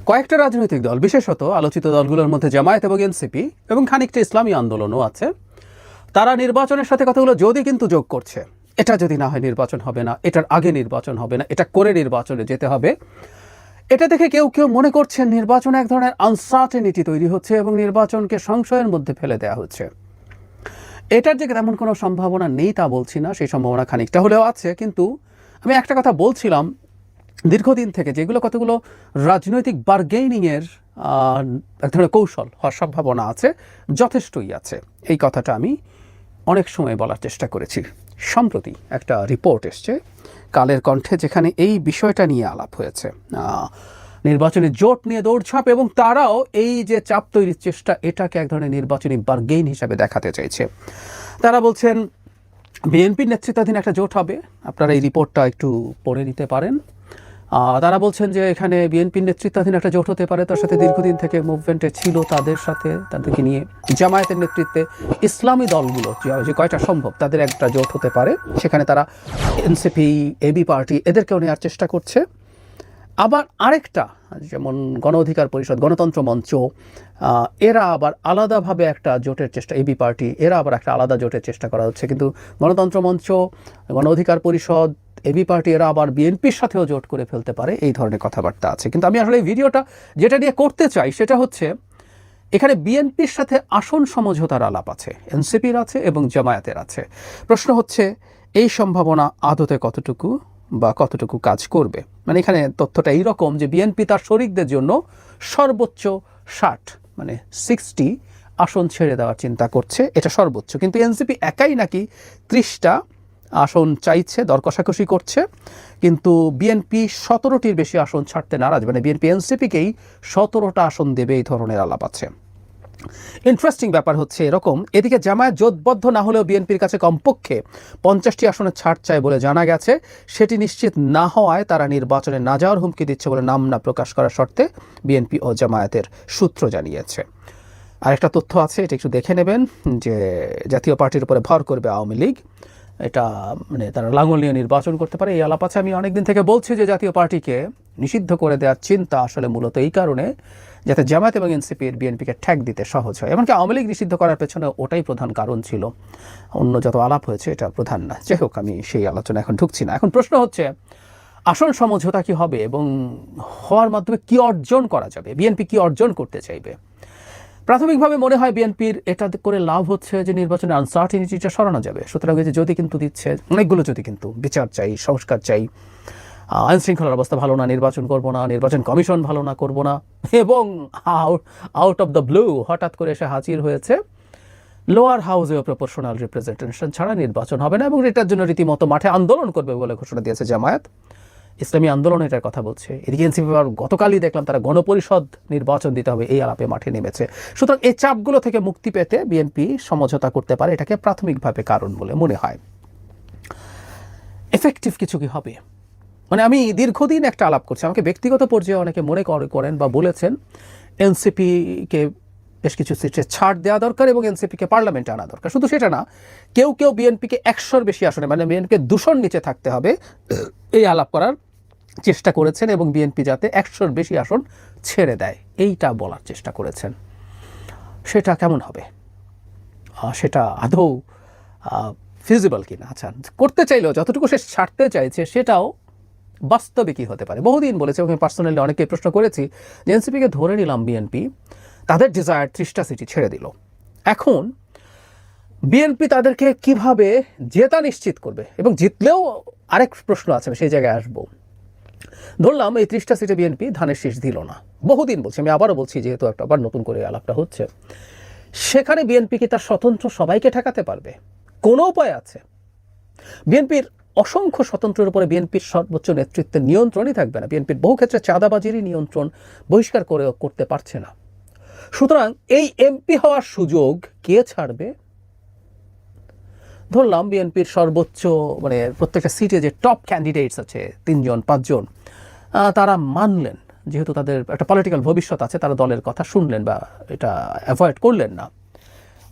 কয়েকটা রাজনৈতিক দল, বিশেষত আলোচিত দলগুলোর মধ্যে জামায়াত এবং এনসিপি এবং খানিকটা ইসলামী আন্দোলনও আছে, তারা নির্বাচনের সাথে কথাগুলো যদি কিন্তু যোগ করছে, এটা যদি না হয় নির্বাচন হবে না, এটার আগে নির্বাচন হবে না, এটা করে নির্বাচনে যেতে হবে। এটা দেখে কেউ কেউ মনে করছেন নির্বাচনে এক ধরনের আনসার্টেনিটি তৈরি হচ্ছে এবং নির্বাচনকে সংশয়ের মধ্যে ফেলে দেওয়া হচ্ছে। এটার যে তেমন কোনো সম্ভাবনা নেই তা বলছি না, সেই সম্ভাবনা খানিকটা হলেও আছে। কিন্তু আমি একটা কথা বলছিলাম, দীর্ঘদিন থেকে যেগুলো কতগুলো রাজনৈতিক বার্গেনিংয়ের এক ধরনের কৌশল হওয়ার সম্ভাবনা আছে, যথেষ্টই আছে, এই কথাটা আমি অনেক সময় বলার চেষ্টা করেছি। সম্প্রতি একটা রিপোর্ট এসছে কালের কণ্ঠে, যেখানে এই বিষয়টা নিয়ে আলাপ হয়েছে, নির্বাচনী জোট নিয়ে দৌড়ঝাঁপ, এবং তারাও এই যে চাপ তৈরির চেষ্টা, এটাকে এক ধরনের নির্বাচনী বার্গেইন হিসাবে দেখাতে চাইছে। তারা বলছেন বিএনপির নেতৃত্বাধীন একটা জোট হবে, আপনারা এই রিপোর্টটা একটু পড়ে নিতে পারেন। তারা বলছেন যে এখানে বিএনপির নেতৃত্বাধীন একটা জোট হতে পারে, তার সাথে দীর্ঘদিন থেকে মুভমেন্টে ছিল তাদের সাথে, তাদেরকে নিয়ে জামায়াতের নেতৃত্বে ইসলামী দলগুলো যে কয়টা সম্ভব তাদের একটা জোট হতে পারে, সেখানে তারা এনসিপি, এবি পার্টি এদেরকেও নেওয়ার চেষ্টা করছে। আবার আরেকটা যেমন গণ অধিকার পরিষদ, গণতন্ত্র মঞ্চ, এরা আবার আলাদাভাবে একটা জোটের চেষ্টা, এবি পার্টি এরা আবার একটা আলাদা জোটের চেষ্টা করা হচ্ছে। কিন্তু গণতন্ত্র মঞ্চ, গণ অধিকার পরিষদ, এবি পার্টি এরা আবার বিএনপির সাথেও জোট করে ফেলতে পারে, এই ধরনের কথাবার্তা আছে। কিন্তু আমি আসলে এই ভিডিওটা যেটা নিয়ে করতে চাই সেটা হচ্ছে, এখানে বিএনপির সাথে আসন সমঝোতার আলাপ আছে, এনসিপির আছে এবং জামায়াতের আছে। প্রশ্ন হচ্ছে এই সম্ভাবনা আদতে কতটুকু বা কতটুকু কাজ করবে। মানে এখানে তথ্যটা এইরকম যে বিএনপি তার শরিকদের জন্য সর্বোচ্চ 60 আসন ছেড়ে দেওয়ার চিন্তা করছে, এটা সর্বোচ্চ। কিন্তু এনসিপি একাই নাকি 30টা আসন চাইছে, দর কষাকষি করছে। কিন্তু বিএনপি 17টির বেশি আসন ছাড়তে নারাজ, মানে বিএনপি এনসিপিকেই 17টা আসন দেবে, এই ধরনের আলাপ আছে। ইন্টারেস্টিং ব্যাপার হচ্ছে এরকম, এদিকে জামায়াত জোটবদ্ধ না হলেও বিএনপির কাছে কমপক্ষে 50টি আসনের ছাড় চায় বলে জানা গেছে। সেটি নিশ্চিত না হওয়ায় তারা নির্বাচনে না যাওয়ার হুমকি দিচ্ছে বলে নাম না প্রকাশ করার শর্তে বিএনপি ও জামায়াতের সূত্র জানিয়েছে। আরেকটা তথ্য আছে, এটা একটু দেখে নেবেন, যে জাতীয় পার্টির উপরে ভর করবে আওয়ামী লীগ, এটা মানে তারা লাঙ্গল নিয়ে নির্বাচন করতে পারে, এই আলাপ আছে। আমি অনেকদিন থেকে বলছি যে জাতীয় পার্টিকে নিষিদ্ধ করে দেওয়ার চিন্তা আসলে মূলত এই কারণে, যাতে জামায়াত এবং এনসিপির বিএনপিকে ঠ্যাক দিতে সহজ হয়। এমনকি আওয়ামী লীগ নিষিদ্ধ করার পেছনে ওটাই প্রধান কারণ ছিল, অন্য যত আলাপ হয়েছে এটা প্রধান না। যাই হোক, আমি সেই আলোচনা এখন ঢুকছি না। এখন প্রশ্ন হচ্ছে আসন সমঝোতা কি হবে এবং হওয়ার মাধ্যমে কি অর্জন করা যাবে, বিএনপি কি অর্জন করতে চাইবে। প্রাথমিকভাবে মনে হয় বিএনপির এটা করে লাভ হচ্ছে যে নির্বাচনের আনসার্টিনিটিটা সরানো যাবে। সুতরাং এই যে যদি কিন্তু দিচ্ছে, অনেকগুলো যদি কিন্তু, বিচার চাই, সংস্কার চাই, আইন শৃঙ্খলার অবস্থা ভালো না, নির্বাচন করব না, নির্বাচন কমিশন ভালো না, করব না, এবং আউট অফ দ্য ব্লু হঠাৎ করে এসে হাজির হয়েছে লোয়ার হাউসেও প্রপোর্শনাল রিপ্রেজেন্টেশন ছাড়া নির্বাচন হবে না, এবং এটার জন্য রীতিমতো মাঠে আন্দোলন করবে বলে ঘোষণা দিয়েছে জামায়াত। ইসলামী আন্দোলন এটার কথা বলছে। এদিকে এনসিপি গতকালই দেখলাম তারা গণপরিষদ নির্বাচন দিতে হবে, এই আলাপে মাঠে নেমেছে। সুতরাং এই চাপগুলো থেকে মুক্তি পেতে বিএনপি সমঝোতা করতে পারে, এটাকে প্রাথমিকভাবে কারণ বলে মনে হয়। এফেক্টিভ কিছু কি হবে, মানে আমি দীর্ঘদিন একটা আলাপ করছি, আমাকে ব্যক্তিগত পর্যায়ে অনেকে মনে করেন বা বলেছেন এনসিপিকে বেশ কিছু সিটে ছাড় দেওয়া দরকার এবং এনসিপিকে পার্লামেন্টে আনা দরকার। শুধু সেটা না, কেউ কেউ বিএনপিকে 100-র বেশি আসনে, মানে বিএনপিকে 200-র নিচে থাকতে হবে, এই আলাপ করার চেষ্টা করেছেন, এবং বিএনপি যাতে 100-র বেশি আসন ছেড়ে দেয় এইটা বলার চেষ্টা করেছেন। সেটা কেমন হবে, সেটা আদৌ ফিজিবল কিনা, আচ্ছা করতে চাইলেও যতটুকু সে ছাড়তে চাইছে সেটাও বাস্তবে কী হতে পারে। বহুদিন বলেছে, ওখানে পার্সোনালি অনেকে প্রশ্ন করেছি যে এনসিপিকে ধরে নিলাম বিএনপি তাদের ডিজায়ার 30টা সিটি ছেড়ে দিল, এখন বিএনপি তাদেরকে কিভাবে জেতা নিশ্চিত করবে, এবং জিতলেও আরেক প্রশ্ন আছে, আমি সেই জায়গায় আসবো। ধরলাম এই 30টা সিটে বিএনপি ধানের শীষ দিল না, বহুদিন বলছি, আমি আবারও বলছি যেহেতু একটা আবার নতুন করে আলাপটা হচ্ছে, সেখানে বিএনপি কি তার স্বতন্ত্র সবাইকে ঠেকাতে পারবে? কোনো উপায় আছে? বিএনপির অসংখ্য স্বতন্ত্রের উপরে বিএনপির সর্বোচ্চ নেতৃত্বের নিয়ন্ত্রণই থাকবে না। বিএনপির বহু ক্ষেত্রে চাঁদাবাজিরই নিয়ন্ত্রণ বহিষ্কার করতে পারছে না। সুতরাং এই এমপি হওয়ার সুযোগ কে ছাড়বে? ধরলাম বিএনপির সর্বোচ্চ, মানে প্রত্যেকটা সিটে যে টপ ক্যান্ডিডেটস আছে 3জন 5জন, তারা মানলেন, যেহেতু তাদের একটা পলিটিক্যাল ভবিষ্যৎ আছে, তারা দলের কথা শুনলেন বা এটা অ্যাভয়েড করলেন না।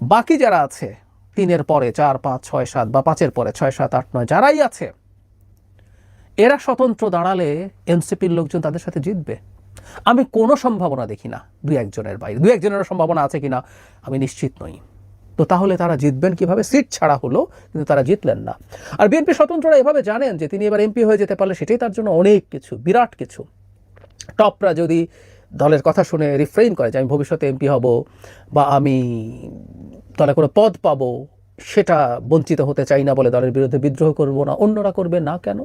বাকি যারা আছে 3-এর পরে 4, 5, 6, 7 বা 5-এর পরে 6, 7, 8, 9 যারাই আছে, এরা স্বতন্ত্র দাঁড়ালে এনসিপির লোকজন তাদের সাথে জিতবে। আমি কোনো সম্ভাবনা দেখি না দুই একজনের বাইরে, দুই একজনের সম্ভাবনা আছে কিনা আমি নিশ্চিত নই। তো তাহলে তারা জিতবেন কিভাবে? সিট ছাড়া হলো কিন্তু তারা জিতলেন না। আর বিএনপি স্বতন্ত্ররা এভাবে জানেন যে তিনি এবার এমপি হয়ে যেতে পারলে সেটাই তার জন্য অনেক কিছু, বিরাট কিছু। টপরা যদি দলের কথা শুনে রিফ্রেইন করে যে আমি ভবিষ্যতে এমপি হব বা আমি দলে কোনো পদ পাবো, সেটা বঞ্চিত হতে চাই না বলে দলের বিরুদ্ধে বিদ্রোহ করব না, অন্যরা করবে না কেন?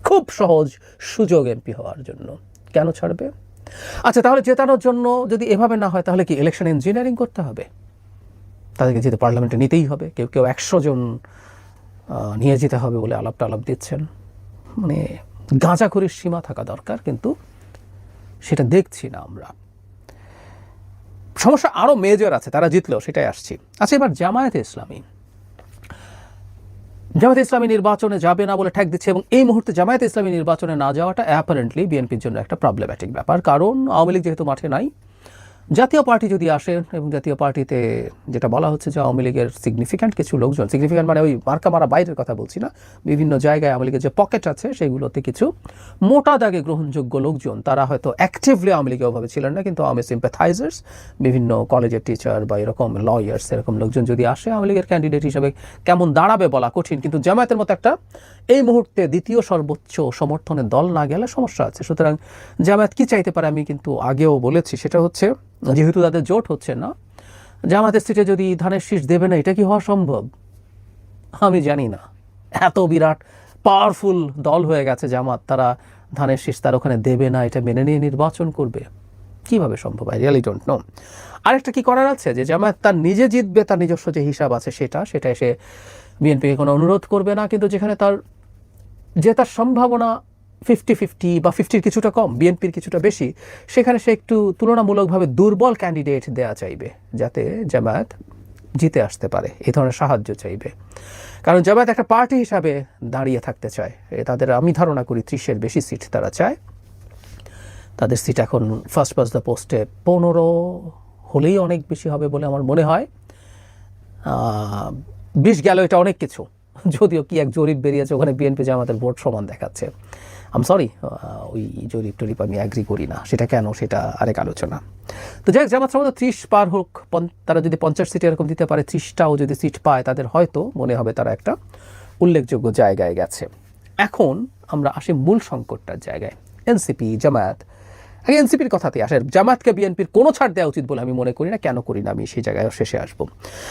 খুব সহজ সুযোগ এমপি হওয়ার জন্য, কেন ছাড়বে? আচ্ছা, তাহলে জেতানোর জন্য যদি এভাবে না হয় তাহলে কি ইলেকশন ইঞ্জিনিয়ারিং করতে হবে? তাদেরকে যেতে পার্লামেন্টে নিতেই হবে, কেউ কেউ 100 জন নিয়ে যেতে হবে বলে আলাপ দিচ্ছেন। মানে গাঁজাখড়ির সীমা থাকা দরকার, কিন্তু সেটা দেখছি না আমরা। সমস্যা আরও মেজর আছে, তারা জিতলেও, সেটাই আসছি। আচ্ছা, এবার জামায়াতে ইসলামী নির্বাচনে যাবে না বলে ঠেক দিচ্ছে, এবং এই মুহূর্তে জামায়াতে ইসলামী নির্বাচনে না যাওয়াটা অ্যাপারেন্টলি বিএনপির জন্য একটা প্রবলেম্যাটিক ব্যাপার। কারণ আওয়ামী লীগ যেহেতু মাঠে নাই, জাতীয় পার্টি যদি আসেন, এবং জাতীয় পার্টিতে যেটা বলা হচ্ছে যে আওয়ামী লীগের সিগনিফিক্যান্ট কিছু লোকজন, সিগনিফিক্যান্ট মানে ওই মার্কা মারা বাইরের কথা বলছি না, বিভিন্ন জায়গায় আওয়ামী লীগের যে পকেট আছে সেগুলোতে কিছু মোটা দাগে গ্রহণযোগ্য লোকজন, তারা হয়তো অ্যাক্টিভলি আওয়ামী লীগে ওভাবে ছিলেন না, কিন্তু আওয়ামী সিম্প্যাথাইজার্স, বিভিন্ন কলেজের টিচার বা এরকম লয়ার্স, এরকম লোকজন যদি আসে, আওয়ামী লীগের ক্যান্ডিডেট হিসেবে কেমন দাঁড়াবে বলা কঠিন। কিন্তু জামায়াতের মতো একটা এই মুহূর্তে দ্বিতীয় সর্বোচ্চ সমর্থনের দল না গেলে সমস্যা আছে। সুতরাং জামায়াত কি চাইতে পারে আমি কিন্তু আগেও বলেছি, সেটা হচ্ছে যেহেতু তাদের জোট হচ্ছে না, জামায়াতের সিটে যদি ধানের শীষ দেবে না, এটা কি হওয়া সম্ভব? আমি জানি না। এত বিরাট পাওয়ারফুল দল হয়ে গেছে জামাত, তারা ধানের শীষ তার ওখানে দেবে না, এটা মেনে নিয়ে নির্বাচন করবে, কিভাবে সম্ভব? I really don't know. আরেকটা কি করার আছে যে জামায়াত তার নিজে জিতবে, তার নিজস্ব যে হিসাব আছে সেটা এসে বিএনপিকে কোনো অনুরোধ করবে না, কিন্তু যেখানে তার জেতার সম্ভাবনা 50-50 বা 50-র কিছুটা কম, বিএনপির কিছুটা বেশি, সেখানে সে একটু তুলনামূলকভাবে দুর্বল ক্যান্ডিডেট দেয়া চাইবে যাতে জামায়াত জিতে আসতে পারে, এই ধরনের সাহায্য চাইবে। কারণ জামায়াত একটা পার্টি হিসাবে দাঁড়িয়ে থাকতে চায়, তাদের আমি ধারণা করি 30-এর বেশি সিট তারা চায়। তাদের সিট এখন ফার্স্ট পাস দ্য পোস্টে 15 হলেই অনেক বেশি হবে বলে আমার মনে হয়। 20 গেল, এটা অনেক কিছু, যদিও কি এক জরিপ বেরিয়েছে ওখানে বিএনপি জামাতের ভোট সমান দেখাচ্ছে। আম সরি, ওই জরিপ টরিপ আমি অ্যাগ্রি করি না, সেটা কেন সেটা আরেক আলোচনা। তো যাই হোক, জামাত সম্ভবত 30 পার হোক, তারা যদি 50 সিটে এরকম দিতে পারে, 30টাও যদি সিট পায়, তাদের হয়তো মনে হবে তারা একটা উল্লেখযোগ্য জায়গায় গেছে। এখন আমরা আসি মূল সংকটটার জায়গায়, এনসিপি জামায়াত। আগে এনসিপির কথাতেই আসে, জামায়াতকে বিএনপির কোনো ছাড় দেওয়া উচিত বলে আমি মনে করি না, কেন করি না আমি সেই জায়গায় শেষে আসবো।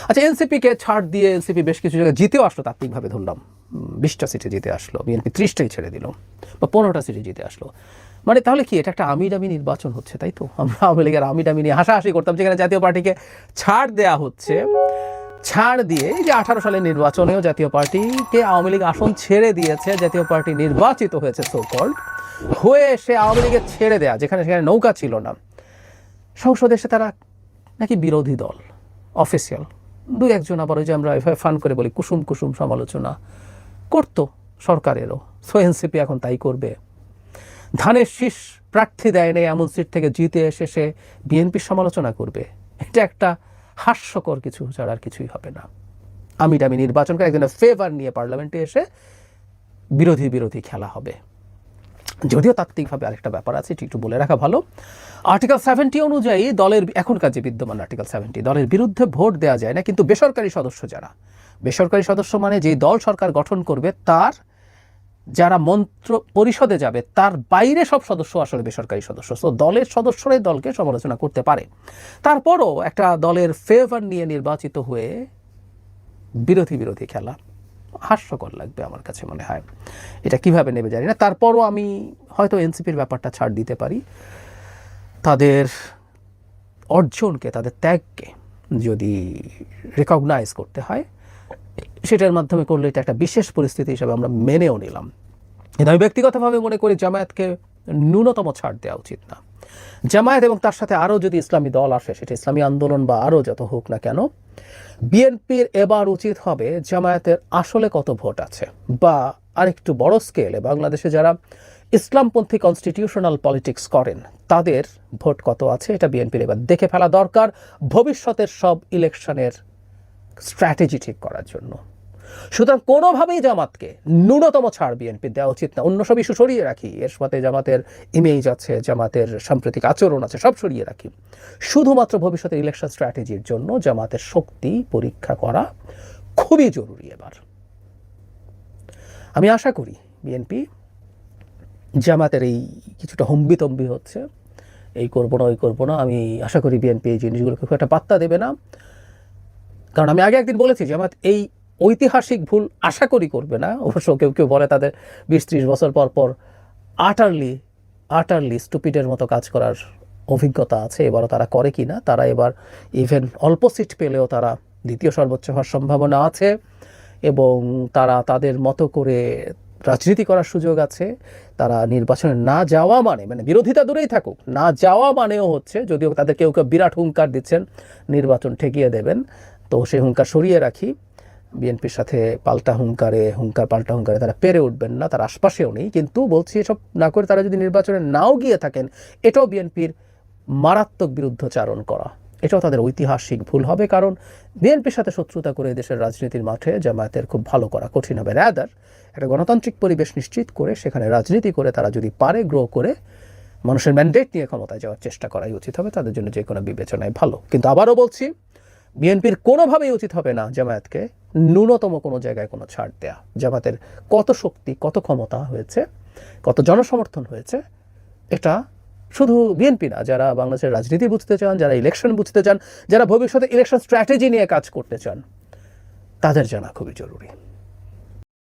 আচ্ছা, এনসিপিকে ছাড় দিয়ে এনসিপি বেশ কিছু জায়গায় জিতেও আসলো, তাত্ত্বিকভাবে ধরলাম 20টা সিটে জিতে আসলো, বিএনপি 30টাই ছেড়ে দিল, বা 15টা সিটে জিতে আসলো। মানে তাহলে কি এটা একটা আমিডামি নির্বাচন হচ্ছে, তাই তো? আমরা আওয়ামী লীগের আমিডামি নিয়ে হাসাহাসি করতাম, যেখানে জাতীয় পার্টিকে ছাড় দেওয়া হচ্ছে, ছাড় দিয়ে যে 18 সালের নির্বাচনেও জাতীয় পার্টিকে আওয়ামী লীগ আসন ছেড়ে দিয়েছে, জাতীয় পার্টি নির্বাচিত হয়েছে সো কল্ড, হয়ে এসে আওয়ামী লীগের ছেড়ে দেয়া, যেখানে সেখানে নৌকা ছিল না, সংসদে এসে তারা নাকি বিরোধী দল অফিসিয়াল, দুই একজন আবার ওই যে আমরা এভাবে ফান করে বলি কুসুম কুসুম সমালোচনা করতো সরকারেরও। সো এনসিপি এখন তাই করবে। ধানের শীষ প্রার্থী দেয় নেই এমন সিট থেকে জিতে এসে সে বিএনপির সমালোচনা করবে, এটা একটা হাস্যকর কিছু ছাড়া আর কিছুই হবে না। আমিডামি নির্বাচন করে একজনের ফেভার নিয়ে পার্লামেন্টে এসে বিরোধী খেলা হবে। যদিও তাত্ত্বিকভাবে আরেকটা ব্যাপার আছে, একটু বলে রাখা ভালো। আর্টিকেল 70 অনুযায়ী দলের, এখনকার যে বিদ্যমান আর্টিকেল 70, দলের বিরুদ্ধে ভোট দেওয়া যায় না, কিন্তু বেসরকারি সদস্য যারা, বেসরকারি সদস্য মানে যে দল সরকার গঠন করবে তার যারা মন্ত্র পরিষদে যাবে তার বাইরে সব সদস্য আসলে বেসরকারি সদস্য। সো দলের সদস্যরাই দলকে সমালোচনা করতে পারে। তারপরও একটা দলের ফেভার নিয়ে নির্বাচিত হয়ে বিরোধী খেলা হাস্যকর লাগবে আমার কাছে মনে হয়। এটা কিভাবে নেবে জানি না। তারপরও আমি হয়তো এনসিপির ব্যাপারটা ছাড় দিতে পারি, তাদের অর্জনকে, তাদের ত্যাগকে যদি রেকগনাইজ করতে হয়, সেটার মাধ্যমে করলে এটা একটা বিশেষ পরিস্থিতি হিসাবে আমরা মেনেও নিলাম। কিন্তু আমি ব্যক্তিগতভাবে মনে করি জামায়াতকে ন্যূনতম ছাড় দেওয়া উচিত না। জামায়াত এবং তার সাথে আরও যদি ইসলামী দল আসে, সেটা ইসলামী আন্দোলন বা আরও যত হোক না কেন, বিএনপির এবার উচিত হবে জামায়াতের আসলে কত ভোট আছে, বা আরেকটু বড় স্কেলে বাংলাদেশে যারা ইসলামপন্থী কনস্টিটিউশনাল পলিটিক্স করেন তাদের ভোট কত আছে, এটা বিএনপির এবার দেখে ফেলা দরকার ভবিষ্যতের সব ইলেকশনের স্ট্র্যাটেজি ঠিক করার জন্য। সুতরাং কোনোভাবেই জামাতকে ন্যূনতম ছাড় বিএনপি দেওয়া উচিত না। অন্য সব ইস্যু সরিয়ে রাখি, এর সাথে জামাতের ইমেজ আছে, জামাতের সাম্প্রতিক আচরণ আছে, সব সরিয়ে রাখি। শুধুমাত্র ভবিষ্যতের ইলেকশন স্ট্র্যাটেজির জন্য জামাতের শক্তি পরীক্ষা করা খুবই জরুরি। এবার আমি আশা করি বিএনপি জামাতের এই কিছুটা হম্বিতম্বি হচ্ছে, এই করবো না ওই করবো না, আমি আশা করি বিএনপি এই জিনিসগুলোকে খুব একটা পাত্তা দেবে না। কারণ আমি আগে একদিন বলেছি জামাত এই ঐতিহাসিক ভুল আশা করি করবে না। অবশ্য কেউ কেউ বলে তাদের 20-30 বছর পর পর আটারলি স্টুপিডের মতো কাজ করার অভিজ্ঞতা আছে, এবারও তারা করে কি না। তারা এবার ইভেন অল্প সিট পেলেও তারা দ্বিতীয় সর্বোচ্চ হওয়ার সম্ভাবনা আছে এবং তারা তাদের মতো করে রাজনীতি করার সুযোগ আছে। তারা নির্বাচনে না যাওয়া মানে বিরোধিতা দূরেই থাকুক, না যাওয়া মানেও হচ্ছে, যদিও তাদের কেউ কেউ বিরাট হুঙ্কার দিচ্ছেন নির্বাচন ঠেকিয়ে দেবেন, তো সেই হুঙ্কার সরিয়ে রাখি। বিএনপির সাথে পাল্টা হুঙ্কারে তারা পেরে উঠবেন না, তার আশপাশেও নেই। কিন্তু বলছি এসব না করে তারা যদি নির্বাচনে নাও গিয়ে থাকেন, এটাও বিএনপির মারাত্মক বিরুদ্ধচারণ করা, এটাও তাদের ঐতিহাসিক ভুল হবে। কারণ বিএনপির সাথে শত্রুতা করে দেশের রাজনীতির মাঠে জামায়াতের খুব ভালো করা কঠিন হবে। রাদার একটা গণতান্ত্রিক পরিবেশ নিশ্চিত করে সেখানে রাজনীতি করে তারা যদি পারে গ্রো করে মানুষের ম্যান্ডেট নিয়ে ক্ষমতায় যাওয়ার চেষ্টা করাই উচিত হবে, তাদের জন্য যে কোনো বিবেচনায় ভালো। কিন্তু আবারও বলছি, বিএনপির কোনোভাবেই উচিত হবে না জামায়াতকে ন্যূনতম কোনো জায়গায় কোনো ছাড় দেয়া। জামাতের কত শক্তি, কত ক্ষমতা হয়েছে, কত জনসমর্থন হয়েছে, এটা শুধু বিএনপি না, যারা বাংলাদেশের রাজনীতি বুঝতে চান, যারা ইলেকশন বুঝতে চান, যারা ভবিষ্যতে ইলেকশন স্ট্র্যাটেজি নিয়ে কাজ করতে চান, তাদের জানা খুবই জরুরি।